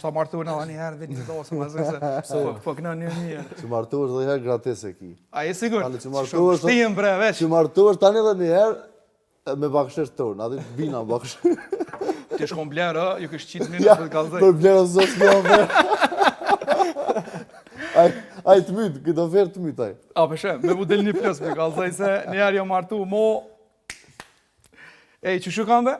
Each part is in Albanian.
ndoshta martuar edhe një herë vetë dosë më se po këna një herë. Që martuar edhe herë gratis e ki. A je sigurt? Tani që martuar Shtim bre veç. Që martuar tani edhe një herë me bakshesh ton, aty bina bakshesh. Ti shkon blerë, ju kish qit në për kallzoj. Për blerë zos më ofer. Ai të myt, këtë ofertë të myt ai. A pse, me u del një plus për kallzoj se një herë jo martu mo. Ej, çu shkon be?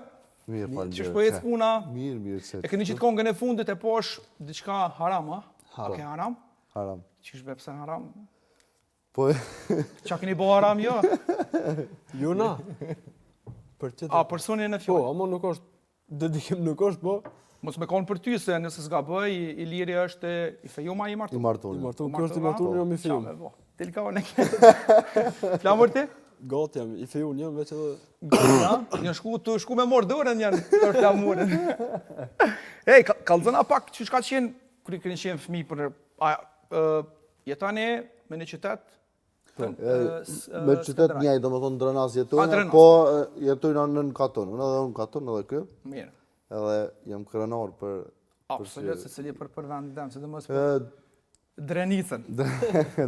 Mirë, falë. Çu po ec puna? Mirë, se. E keni qitë kongën e fundit e posh diçka haram, a? Ke haram? Haram. Çish be pse haram? Po Qa keni bo haram jo? Jo na. Për çfarë? A personi në Po, fjalë. ama nuk është dedikim nuk është, po. Mos me konë për ty se nëse s'ga bëj, i liri është i fejuma i martu. i martuar. I martu, kjo është i martuar, jo mi fejun. Ti ka unë. Flamur ti? Gati jam, i fejun jam veç edhe... Ja, një shku me mor dorën janë për flamurën. Ej, kallzona pak çu ka qenë kur keni qenë fëmijë për jetani me në qytet? Me qytet njëjtë, domethënë Drenas jetojnë, Drenas. po jetojnë në katon. Unë edhe në katon edhe kë. Mirë. Edhe jam krenar për Absolut, se cili për vendin dem, sidomos për Drenicën.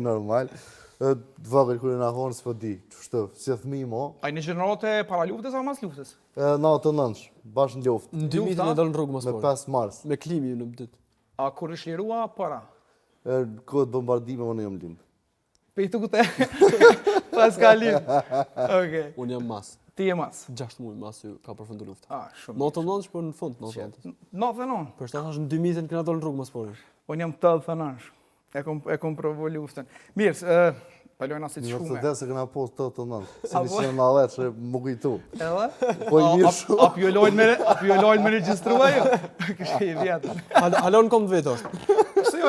normal. Të vogël kur na hon s'po di. Ç'është, si fëmijë mo. Ai në gjenerate para luftës apo mas luftës? Na të nënsh, bashkë në luftë. Në 2000 në dalë në rrugë mos Me por. 5 mars. Me klimi në dytë. A kur është lirua para? Kohët bombardime unë jam lind. Pejtu këte? Pas ka lind. Okej. Unë jam mas. Ti je mas. 6 muaj mas që ka përfunduar lufta. Ah, shumë. 99 po në fund 99. 99. Për shtatë është në 2000 kena dalë në rrugë mos por. Unë jam 89. E kom provu luftën. Mirë, palojna si të Në shume. të desë këna post të nëndë. Si Apo? një qenë në që më kujtu. Edhe? Po i mirë shumë. Apo jo lojnë me regjistrua jo? Kështë i vjetë. Halon kom vetë është.